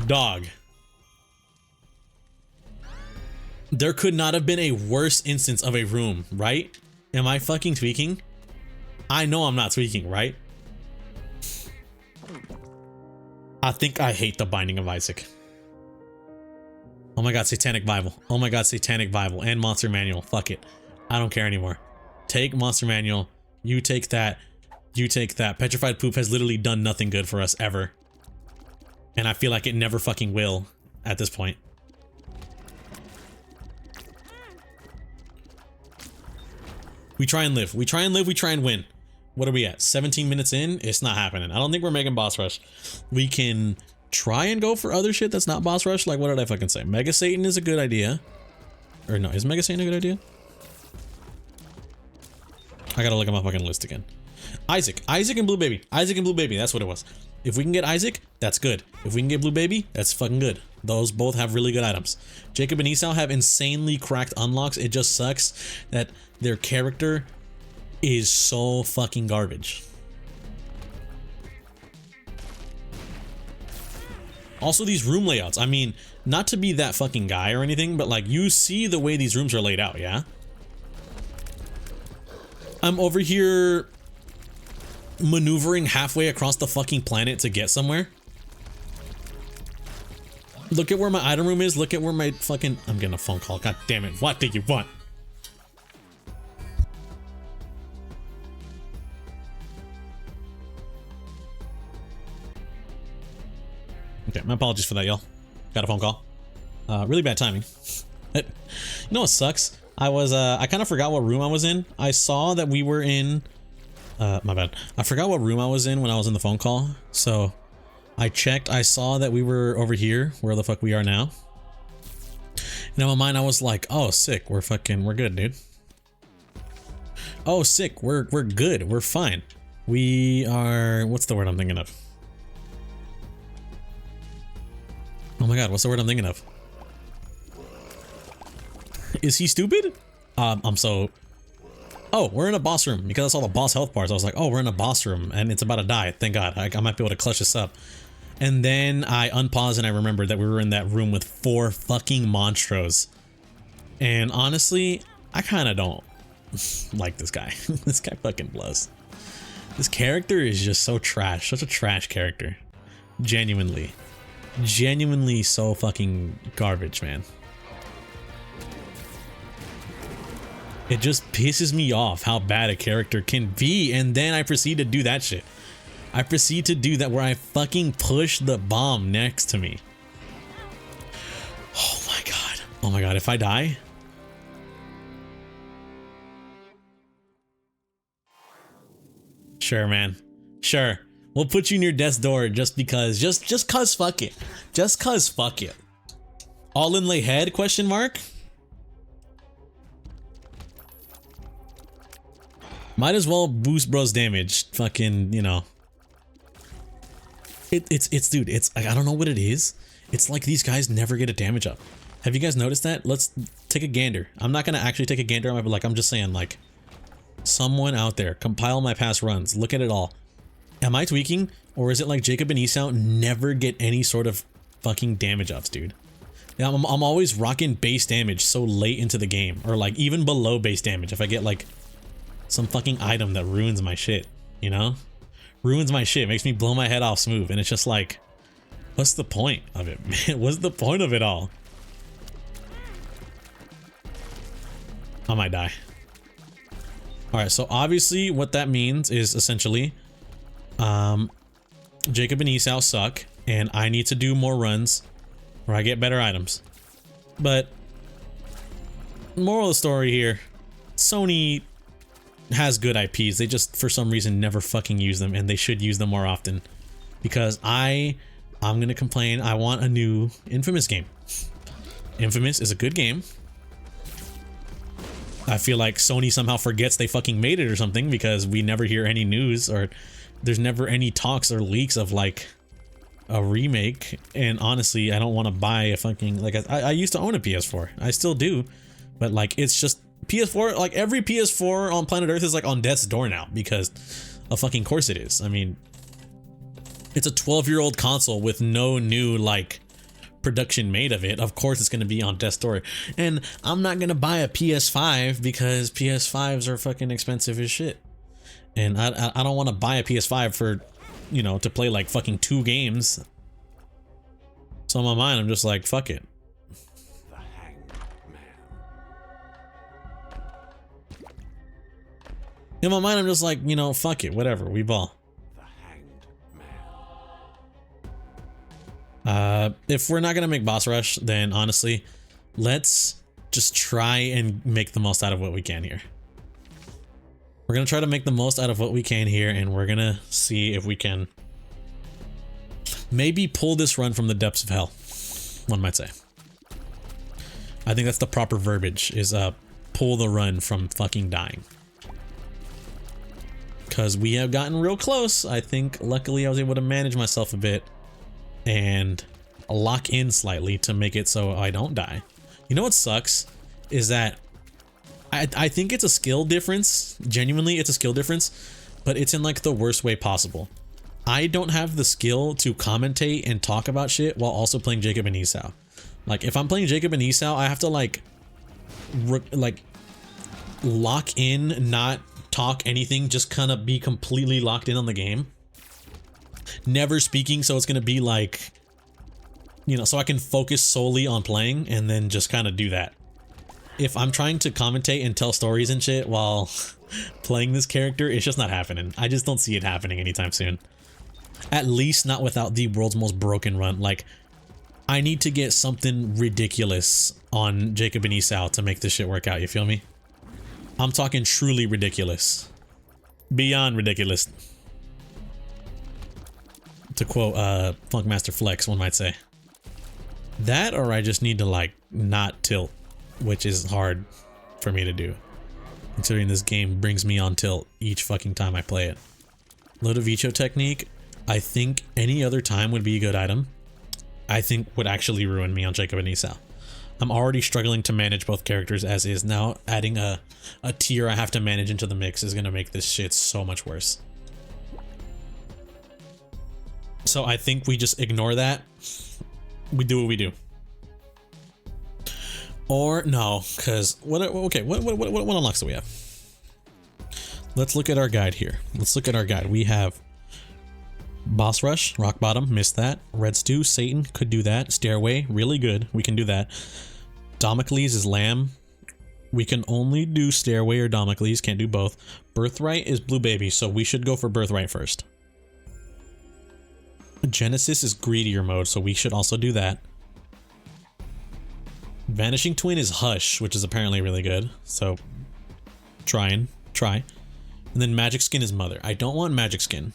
Dog. There could not have been a worse instance of a room, right? Am I fucking tweaking? I know I'm not tweaking, right? I think I hate the Binding of Isaac. Oh my god, Satanic Bible. Oh my god, Satanic Bible and Monster Manual. Fuck it. I don't care anymore. Take Monster Manual. You take that. You take that. Petrified Poop has literally done nothing good for us ever. And I feel like it never fucking will at this point. We try and live. We try and live. We try and win. What are we at? 17 minutes in? It's not happening. I don't think we're making Boss Rush. We can try and go for other shit that's not Boss Rush. Like, what did I fucking say? Mega Satan is a good idea. Or no, is Mega Satan a good idea? I gotta look at my fucking list again. Isaac and Blue Baby. Isaac and Blue Baby, that's what it was. If we can get Isaac, that's good. If we can get Blue Baby, that's fucking good. Those both have really good items. Jacob and Esau have insanely cracked unlocks. It just sucks that their character is so fucking garbage. Also, these room layouts. I mean, not to be that fucking guy or anything, but like, you see the way these rooms are laid out, yeah? I'm over here maneuvering halfway across the fucking planet to get somewhere. Look at where my item room is. Look at where my fucking... I'm getting a phone call. God damn it. What do you want? Okay, my apologies for that, y'all. Got a phone call. Really bad timing. You know what sucks? I kind of forgot what room I was in. I saw that we were in... my bad. I forgot what room I was in when I was in the phone call. So, I checked. I saw that we were over here, where the fuck we are now. And in my mind, I was like, oh, sick. We're good, dude. Oh, sick. We're good. We're fine. We are... What's the word I'm thinking of? Oh my god, what's the word I'm thinking of? Is he stupid? I'm so... Oh, we're in a boss room. Because I saw the boss health bars, I was like, oh, we're in a boss room and it's about to die. Thank god. I might be able to clutch this up. And then I unpaused and I remembered that we were in that room with 4 fucking monstros. And honestly, I kind of don't like this guy. This guy fucking blows. This character is just so trash. Such a trash character. Genuinely. Genuinely so fucking garbage, man. It just pisses me off how bad a character can be, and then I proceed to do that shit. I proceed to do that where I fucking push the bomb next to me. Oh my god, if I die? Sure, man. Sure. We'll put you near death's door just because. Just cause fuck it. Just cause fuck it. All inlay head, question mark? Might as well boost bro's damage. Fucking, you know. It's dude, it's like, I don't know what it is. It's like these guys never get a damage up. Have you guys noticed that? Let's take a gander. I'm not gonna actually take a gander on my, but like, I'm just saying, like, someone out there, compile my past runs, look at it all. Am I tweaking? Or is it like Jacob and Esau never get any sort of fucking damage ups, dude? Yeah, I'm always rocking base damage so late into the game, or like even below base damage if I get like some fucking item that ruins my shit, you know? Ruins my shit, makes me blow my head off smooth, and it's just like, what's the point of it, man? What's the point of it all? I might die. Alright, so obviously what that means is essentially Jacob and Esau suck, and I need to do more runs where I get better items. But moral of the story here, Sony has good IPs. They just for some reason never fucking use them, and they should use them more often. Because I'm gonna complain, I want a new Infamous game. Infamous is a good game. I feel like Sony somehow forgets they fucking made it or something, because we never hear any news, or there's never any talks or leaks of like a remake. And honestly, I don't want to buy a fucking, like, I used to own a PS4. I still do, but like, it's just PS4, like every PS4 on planet Earth is like on death's door now, because of fucking course it is. I mean, it's a 12-year-old console with no new like production made of it. Of course it's going to be on death's door. And I'm not going to buy a PS5 because PS5s are fucking expensive as shit. And I don't want to buy a PS5 for, you know, to play like fucking 2 games. So in my mind, I'm just like, fuck it. The Hanged Man. In my mind, I'm just like, you know, fuck it, whatever, we ball. The Hanged Man. If we're not gonna make boss rush, then honestly, let's just try and make the most out of what we can here. We're gonna try to make the most out of what we can here, and we're gonna see if we can maybe pull this run from the depths of hell, one might say. I think that's the proper verbiage, is pull the run from fucking dying. Because we have gotten real close. I think luckily I was able to manage myself a bit and lock in slightly to make it so I don't die. You know what sucks is that I think it's a skill difference. Genuinely, it's a skill difference, but it's in like the worst way possible. I don't have the skill to commentate and talk about shit while also playing Jacob and Esau. Like if I'm playing Jacob and Esau, I have to like lock in, not talk anything, just kind of be completely locked in on the game. Never speaking, so it's gonna be like, you know, so I can focus solely on playing and then just kind of do that. If I'm trying to commentate and tell stories and shit while playing this character, it's just not happening. I just don't see it happening anytime soon. At least not without the world's most broken run. Like, I need to get something ridiculous on Jacob and Esau to make this shit work out, you feel me? I'm talking truly ridiculous. Beyond ridiculous. To quote Funkmaster Flex, one might say. That, or I just need to like not tilt, which is hard for me to do, considering this game brings me on tilt each fucking time I play it. Ludovico technique, I think any other time would be a good item. I think would actually ruin me on Jacob and Esau. I'm already struggling to manage both characters as is. Now adding a tier I have to manage into the mix is gonna make this shit so much worse. So I think we just ignore that. We do what we do. Or no, because what unlocks do we have? Let's look at our guide here. Let's look at our guide. We have Boss Rush, Rock Bottom, missed that. Red Stew, Satan, could do that. Stairway, really good. We can do that. Damocles is Lamb. We can only do Stairway or Damocles, can't do both. Birthright is Blue Baby, so we should go for Birthright first. Genesis is Greedier mode, so we should also do that. Vanishing Twin is Hush, which is apparently really good. So try. And then Magic Skin is Mother. I don't want Magic Skin.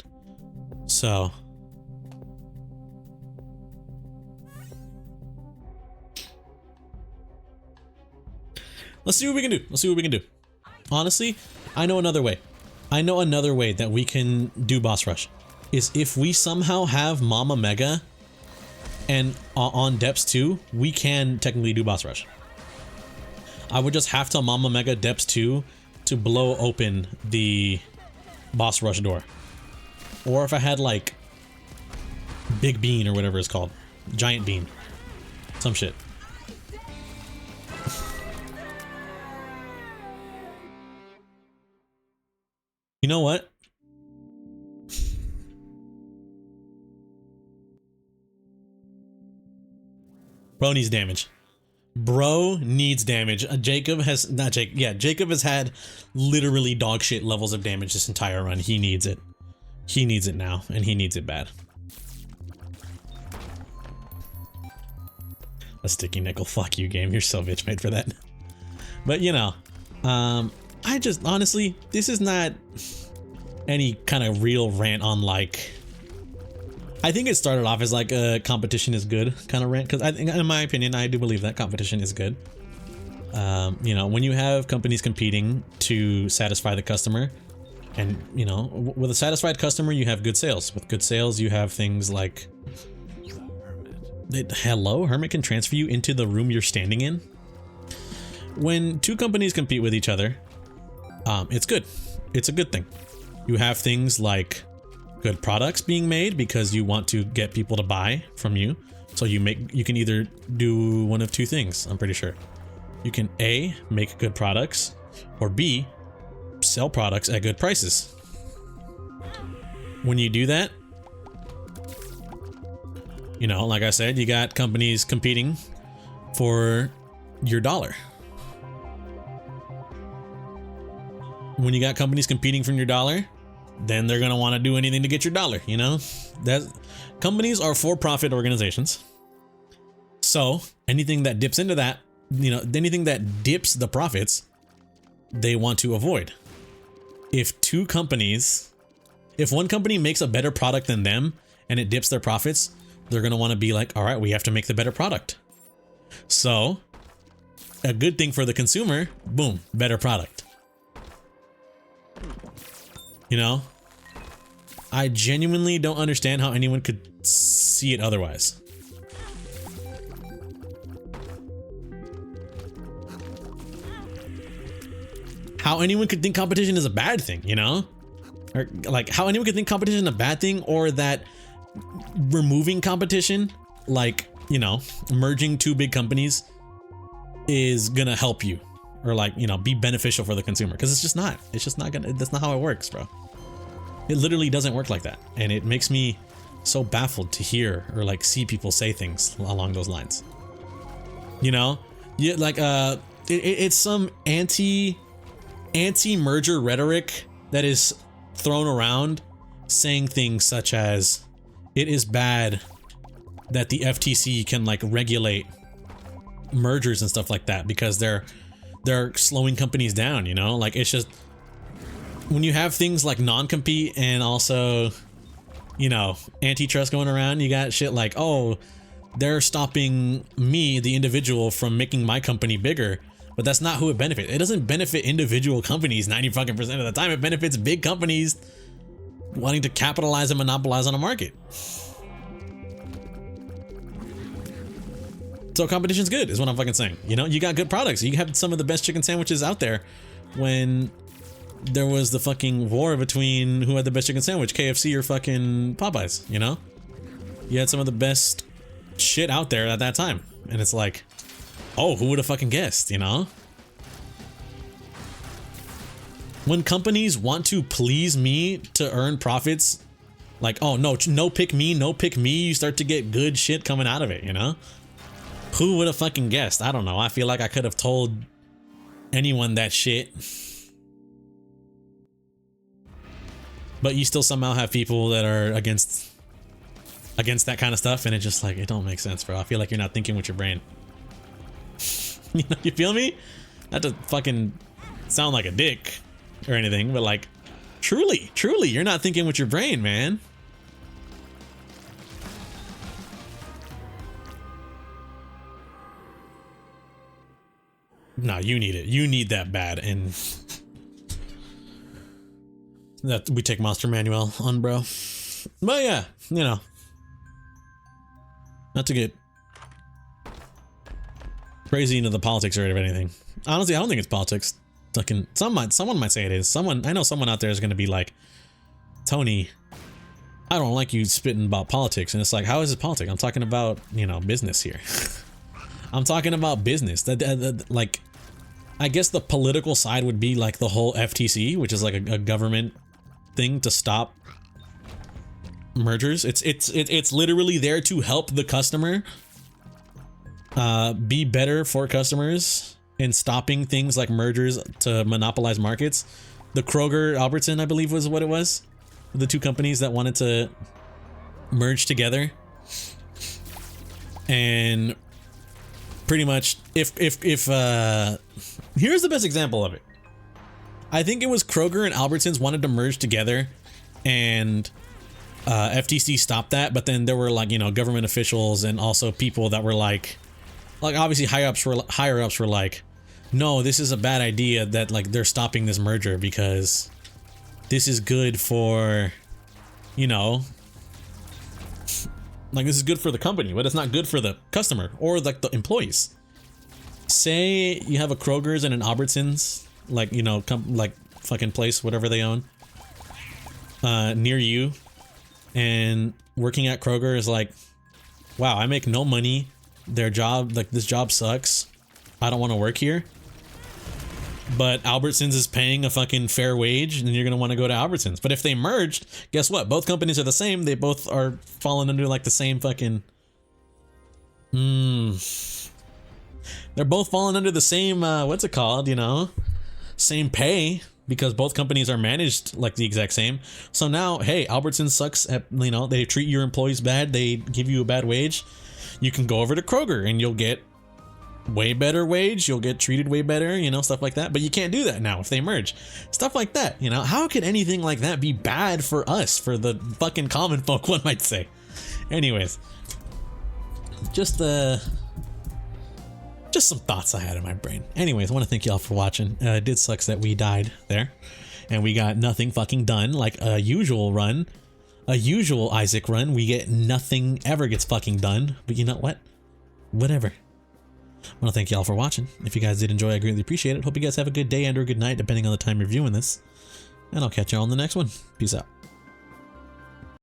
So let's see what we can do. Honestly, I know another way. That we can do boss rush is if we somehow have Mama Mega and on depths 2, we can technically do boss rush. I would just have to Mama Mega depths 2 to blow open the boss rush door. Or if I had like Big Bean or whatever it's called, Giant Bean, some shit. You know what? Bro needs damage. Bro needs damage. Jacob has had literally dog shit levels of damage this entire run. He needs it. He needs it now, and he needs it bad. A sticky nickel. Fuck you, game. You're so bitch made for that. But you know, I just honestly, this is not any kind of real rant on like. I think it started off as like a competition is good kind of rant, because I think, in my opinion, I do believe that competition is good. You know, when you have companies competing to satisfy the customer, and you know, with a satisfied customer, you have good sales. With good sales, you have things like, hello, Hermit can transfer you into the room you're standing in. When two companies compete with each other, it's good. It's a good thing. You have things like good products being made because you want to get people to buy from you. So you can either do one of two things, I'm pretty sure. You can A, make good products, or B, sell products at good prices. When you do that, you know, like I said, you got companies competing for your dollar. When you got companies competing for your dollar, then they're gonna want to do anything to get your dollar, you know? That companies are for-profit organizations. So anything that dips into that, you know, anything that dips the profits, they want to avoid. If one company makes a better product than them and it dips their profits, they're gonna want to be like, all right, we have to make the better product. So a good thing for the consumer, boom, better product. You know, I genuinely don't understand how anyone could see it otherwise. How anyone could think competition is a bad thing, you know? Or like how anyone could think competition is a bad thing, or that removing competition, like, you know, merging two big companies is gonna help you, or like, you know, be beneficial for the consumer, because it's just not gonna, that's not how it works, bro. It literally doesn't work like that, and it makes me so baffled to hear or like see people say things along those lines. You know, yeah, like it's some anti-merger rhetoric that is thrown around, saying things such as it is bad that the FTC can like regulate mergers and stuff like that because they're slowing companies down, you know? Like, it's just when you have things like non-compete and also, you know, antitrust going around, you got shit like, oh, they're stopping me, the individual, from making my company bigger. But that's not who it benefits. It doesn't benefit individual companies 90% of the time. It benefits big companies wanting to capitalize and monopolize on a market. So competition's good is what I'm fucking saying. You know, you got good products. You have some of the best chicken sandwiches out there. When there was the fucking war between who had the best chicken sandwich, KFC or fucking Popeyes, you know? You had some of the best shit out there at that time. And it's like, oh, who would have fucking guessed, you know? When companies want to please me to earn profits, like, oh, no pick me, you start to get good shit coming out of it, you know? Who would have fucking guessed? I don't know. I feel like I could have told anyone that shit. But you still somehow have people that are against that kind of stuff, and it just like, it don't make sense, bro. I feel like you're not thinking with your brain. You know, you feel me? Not to fucking sound like a dick or anything, but like, truly, you're not thinking with your brain, man. No, you need it. You need that bad, and that we take Monster Manuel on, bro. But yeah, you know, not to get crazy into the politics or anything. Honestly, I don't think it's politics. Fucking someone might say it is. I know someone out there is gonna be like, Tony, I don't like you spitting about politics, and it's like, how is it politics? I'm talking about, you know, business here. I'm talking about business. Like, I guess the political side would be like the whole FTC, which is like a government thing to stop mergers. It's literally there to help the customer be better for customers in stopping things like mergers to monopolize markets. The Kroger Albertson, I believe, was what it was. The two companies that wanted to merge together. And pretty much if here's the best example of it. I think it was Kroger and Albertsons wanted to merge together, and FTC stopped that, but then there were, like, you know, government officials and also people that were like obviously higher ups were like, no, this is a bad idea, that like they're stopping this merger because this is good for, you know, like this is good for the company, but it's not good for the customer or like the employees. Say you have a Kroger's and an Albertsons, like, you know, like fucking place, whatever they own, near you, and working at Kroger is like, wow, I make no money. Their job, like, this job sucks. I don't want to work here. But Albertsons is paying a fucking fair wage, and you're gonna want to go to Albertsons. But if they merged, guess what? Both companies are the same. They both are falling under like the same fucking. They're both falling under the same. What's it called? You know, same pay, because both companies are managed like the exact same. So now, hey, Albertsons sucks at, you know, they treat your employees bad. They give you a bad wage. You can go over to Kroger and you'll get way better wage, you'll get treated way better, you know, stuff like that. But you can't do that now if they merge. Stuff like that, you know. How could anything like that be bad for us, for the fucking common folk, one might say? Anyways, just some thoughts I had in my brain. Anyways, I want to thank y'all for watching. It did sucks that we died there and we got nothing fucking done, like a usual run. A usual Isaac run, we get nothing ever gets fucking done. But you know what? Whatever. I want to thank y'all for watching. If you guys did enjoy, I greatly appreciate it. Hope you guys have a good day and or a good night, depending on the time you're viewing this. And I'll catch y'all on the next one. Peace out.